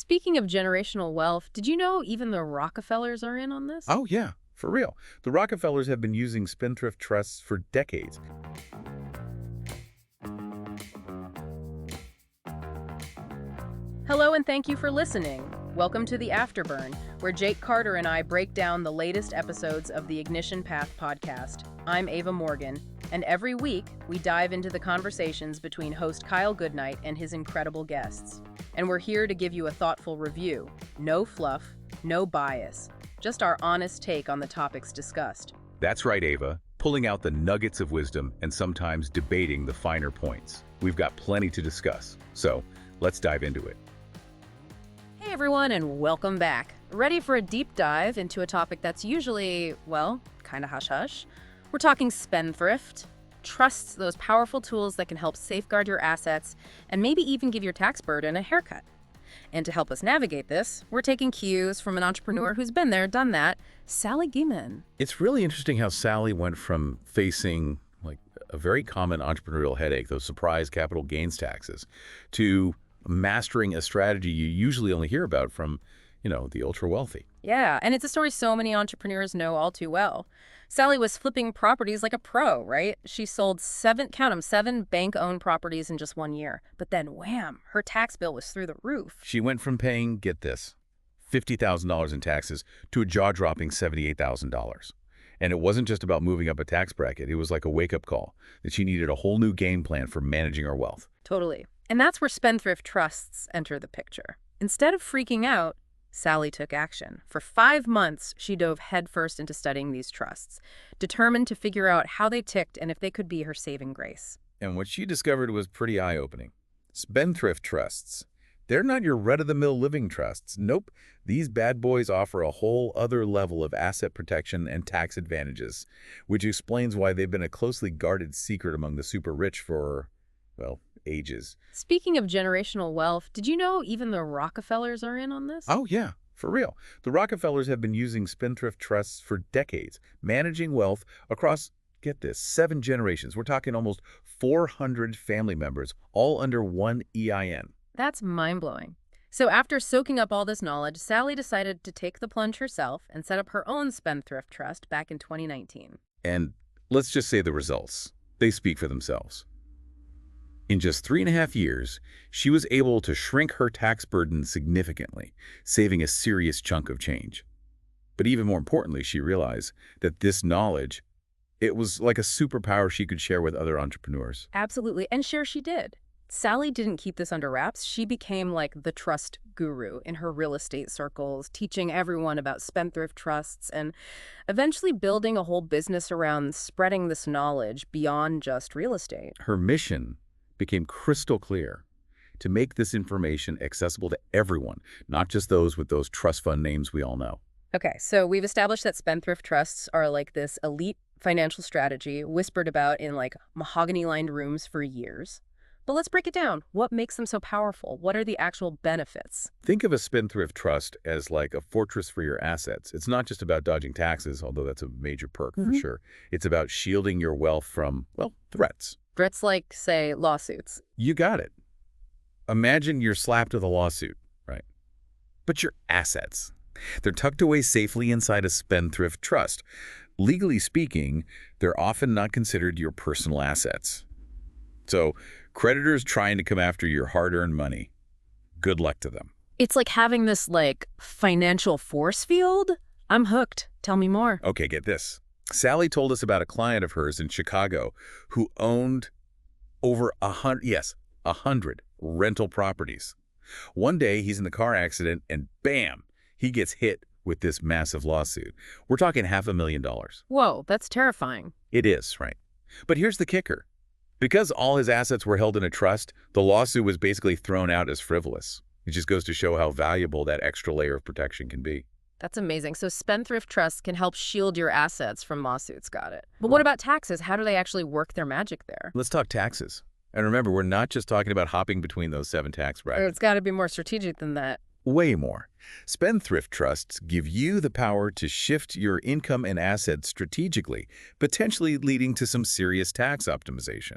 Speaking of generational wealth, did you know even the Rockefellers are in on this? Oh, yeah, for real. The Rockefellers have been using spendthrift trusts for decades. Hello and thank you for listening. Welcome to the Afterburn, where Jake Carter and I break down the latest episodes of the Ignition Path podcast. I'm Ava Morgan, and every week we dive into the conversations between host Kyle Goodnight and his incredible guests. And we're here to give you a thoughtful review. No fluff, no bias, just our honest take on the topics discussed. That's right, Ava. Pulling out the nuggets of wisdom and sometimes debating the finer points. We've got plenty to discuss, so let's dive into it. Hey everyone, and welcome back. Ready for a deep dive into a topic that's usually, well, kind of hush-hush? We're talking spendthrift, trusts, those powerful tools that can help safeguard your assets and maybe even give your tax burden a haircut. And to help us navigate this, we're taking cues from an entrepreneur who's been there, done that, Sally Geeman. It's really interesting how Sally went from facing a very common entrepreneurial headache, those surprise capital gains taxes, to mastering a strategy you usually only hear about from, the ultra-wealthy. Yeah, and it's a story so many entrepreneurs know all too well. Sally was flipping properties like a pro, right? She sold seven bank-owned properties in just 1 year. But then, wham, her tax bill was through the roof. She went from paying, get this, $50,000 in taxes to a jaw-dropping $78,000. And it wasn't just about moving up a tax bracket. It was like a wake-up call that she needed a whole new game plan for managing her wealth. Totally. And that's where spendthrift trusts enter the picture. Instead of freaking out, Sally took action. For 5 months, she dove headfirst into studying these trusts, determined to figure out how they ticked and if they could be her saving grace. And what she discovered was pretty eye-opening. Spendthrift trusts. They're not your run-of-the-mill living trusts. Nope. These bad boys offer a whole other level of asset protection and tax advantages, which explains why they've been a closely guarded secret among the super rich for, well, ages. Speaking of generational wealth, did you know even the Rockefellers are in on this? Oh, yeah, for real. The Rockefellers have been using spendthrift trusts for decades, managing wealth across, get this, 7 generations. We're talking almost 400 family members, all under one EIN. That's mind-blowing. So after soaking up all this knowledge, Sally decided to take the plunge herself and set up her own spendthrift trust back in 2019. And let's just say the results. They speak for themselves. In just 3.5 years, she was able to shrink her tax burden significantly, saving a serious chunk of change. But even more importantly, she realized that this knowledge, it was like a superpower she could share with other entrepreneurs. Absolutely, and sure she did. Sally didn't keep this under wraps. She became like the trust guru in her real estate circles, teaching everyone about spendthrift trusts and eventually building a whole business around spreading this knowledge beyond just real estate. Her mission became crystal clear: to make this information accessible to everyone, not just those with those trust fund names we all know. Okay, so we've established that spendthrift trusts are like this elite financial strategy whispered about in like mahogany-lined rooms for years. But let's break it down. What makes them so powerful? What are the actual benefits? Think of a spendthrift trust as like a fortress for your assets. It's not just about dodging taxes, although that's a major perk for sure. It's about shielding your wealth from, well, threats. Threats like, say, lawsuits. You got it. Imagine you're slapped with a lawsuit, right? But your assets, they're tucked away safely inside a spendthrift trust. Legally speaking, they're often not considered your personal assets. So, creditors trying to come after your hard-earned money, good luck to them. It's like having this, financial force field? I'm hooked. Tell me more. Okay, get this. Sally told us about a client of hers in Chicago who owned over 100 rental properties. One day, he's in the car accident, and bam, he gets hit with this massive lawsuit. We're talking $500,000. Whoa, that's terrifying. It is, right? But here's the kicker. Because all his assets were held in a trust, the lawsuit was basically thrown out as frivolous. It just goes to show how valuable that extra layer of protection can be. That's amazing. So spendthrift trusts can help shield your assets from lawsuits. Got it. But what about taxes? How do they actually work their magic there? Let's talk taxes. And remember, we're not just talking about hopping between those 7 tax brackets. It's got to be more strategic than that. Way more. Spendthrift trusts give you the power to shift your income and assets strategically, potentially leading to some serious tax optimization.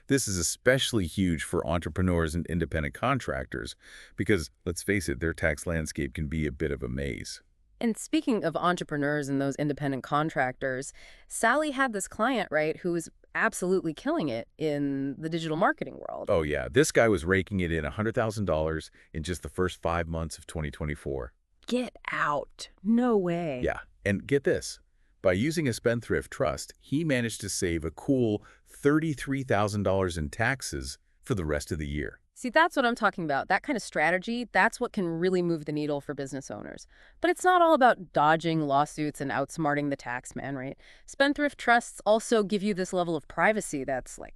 This is especially huge for entrepreneurs and independent contractors because, let's face it, their tax landscape can be a bit of a maze. And speaking of entrepreneurs and those independent contractors, Sally had this client, right, who was absolutely killing it in the digital marketing world. Oh yeah, this guy was raking it in $100,000 in just the first 5 months of 2024. Get out. No way. Yeah, and get this. By using a Spendthrift trust, he managed to save a cool $33,000 in taxes for the rest of the year. See, that's what I'm talking about. That kind of strategy, that's what can really move the needle for business owners. But it's not all about dodging lawsuits and outsmarting the tax man, right? Spendthrift trusts also give you this level of privacy that's like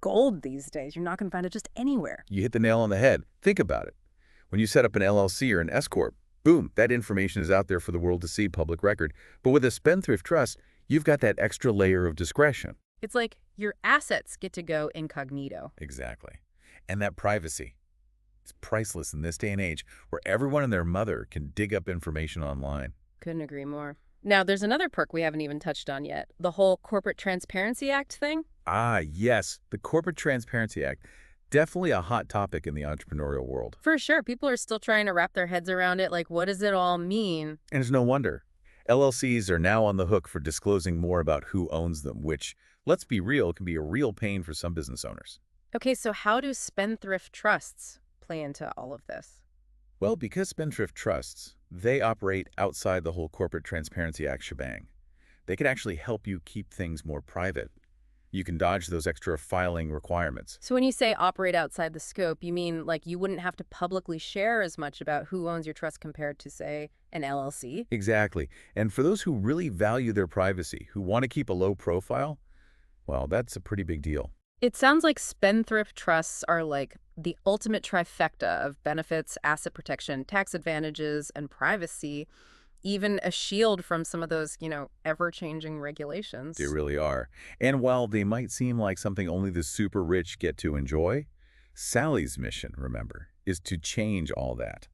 gold these days. You're not going to find it just anywhere. You hit the nail on the head. Think about it. When you set up an LLC or an S-Corp, boom, that information is out there for the world to see, public record. But with a Spendthrift trust, you've got that extra layer of discretion. It's like your assets get to go incognito. Exactly. And that privacy, it's priceless in this day and age where everyone and their mother can dig up information online. Couldn't agree more. Now, there's another perk we haven't even touched on yet. The whole Corporate Transparency Act thing. Ah, yes, the Corporate Transparency Act. Definitely a hot topic in the entrepreneurial world. For sure. People are still trying to wrap their heads around it. Like, what does it all mean? And it's no wonder. LLCs are now on the hook for disclosing more about who owns them, which, let's be real, can be a real pain for some business owners. Okay, so how do spendthrift trusts play into all of this? Well, because Spendthrift trusts, they operate outside the whole Corporate Transparency Act shebang. They can actually help you keep things more private. You can dodge those extra filing requirements. So when you say operate outside the scope, you mean like you wouldn't have to publicly share as much about who owns your trust compared to, say, an LLC? Exactly. And for those who really value their privacy, who want to keep a low profile, well, that's a pretty big deal. It sounds like spendthrift trusts are like the ultimate trifecta of benefits, asset protection, tax advantages, and privacy, even a shield from some of those, ever-changing regulations. They really are. And while they might seem like something only the super rich get to enjoy, Sally's mission, remember, is to change all that.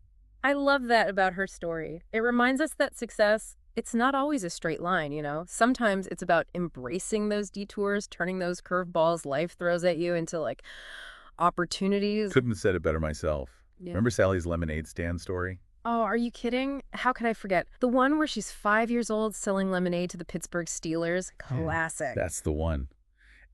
I love that about her story. It reminds us that success, it's not always a straight line, Sometimes it's about embracing those detours, turning those curveballs life throws at you into, like, opportunities. Couldn't have said it better myself. Yeah. Remember Sally's lemonade stand story? Oh, are you kidding? How could I forget? The one where she's 5 years old selling lemonade to the Pittsburgh Steelers. Classic. That's the one.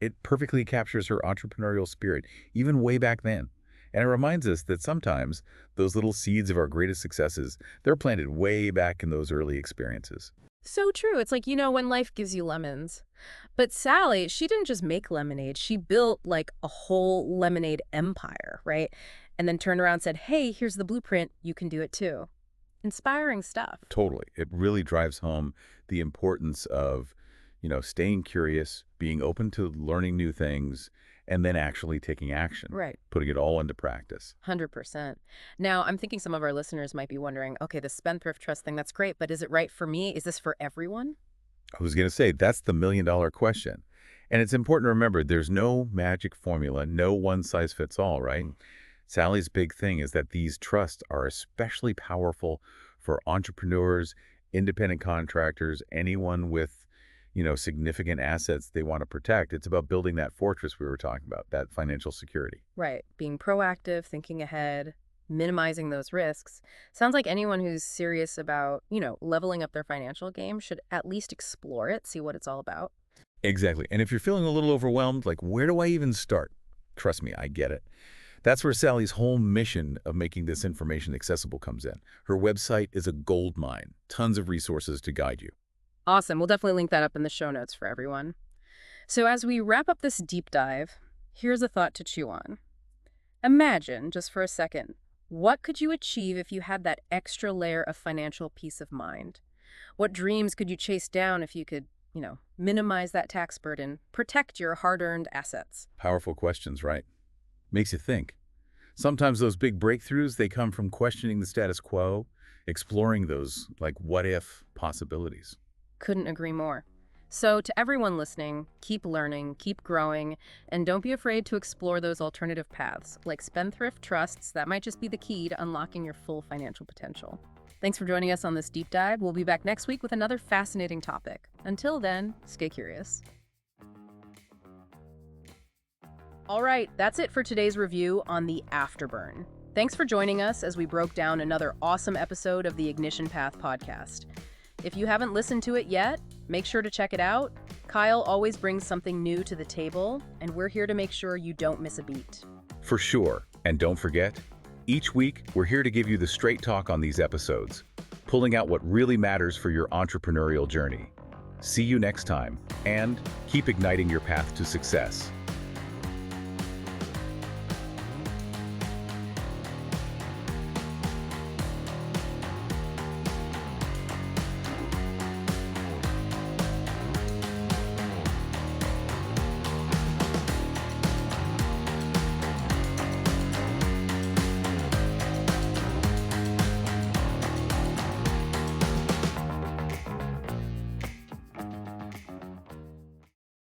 It perfectly captures her entrepreneurial spirit, even way back then. And it reminds us that sometimes those little seeds of our greatest successes, they're planted way back in those early experiences. So true. It's like, when life gives you lemons. But Sally, she didn't just make lemonade. She built like a whole lemonade empire, right? And then turned around and said, hey, here's the blueprint. You can do it too. Inspiring stuff. Totally. It really drives home the importance of, staying curious, being open to learning new things, and then actually taking action. Right. Putting it all into practice. 100%. Now, I'm thinking some of our listeners might be wondering, okay, the spendthrift trust thing, that's great, but is it right for me? Is this for everyone? I was going to say, that's the million-dollar question. And it's important to remember, there's no magic formula, no one-size-fits-all, right? Sally's big thing is that these trusts are especially powerful for entrepreneurs, independent contractors, anyone with, significant assets they want to protect. It's about building that fortress we were talking about, that financial security. Right. Being proactive, thinking ahead, minimizing those risks. Sounds like anyone who's serious about, leveling up their financial game should at least explore it, see what it's all about. Exactly. And if you're feeling a little overwhelmed, like, where do I even start? Trust me, I get it. That's where Sally's whole mission of making this information accessible comes in. Her website is a goldmine, tons of resources to guide you. Awesome. We'll definitely link that up in the show notes for everyone. So as we wrap up this deep dive, here's a thought to chew on. Imagine, just for a second, what could you achieve if you had that extra layer of financial peace of mind? What dreams could you chase down if you could, minimize that tax burden, protect your hard-earned assets? Powerful questions, right? Makes you think. Sometimes those big breakthroughs, they come from questioning the status quo, exploring those, like, what-if possibilities. Couldn't agree more. So to everyone listening, keep learning, keep growing, and don't be afraid to explore those alternative paths, like spendthrift trusts that might just be the key to unlocking your full financial potential. Thanks for joining us on this deep dive. We'll be back next week with another fascinating topic. Until then, stay curious. All right, that's it for today's review on the Afterburn. Thanks for joining us as we broke down another awesome episode of the Ignition Path podcast. If you haven't listened to it yet, make sure to check it out. Kyle always brings something new to the table, and we're here to make sure you don't miss a beat. For sure. And don't forget, each week we're here to give you the straight talk on these episodes, pulling out what really matters for your entrepreneurial journey. See you next time, and keep igniting your path to success.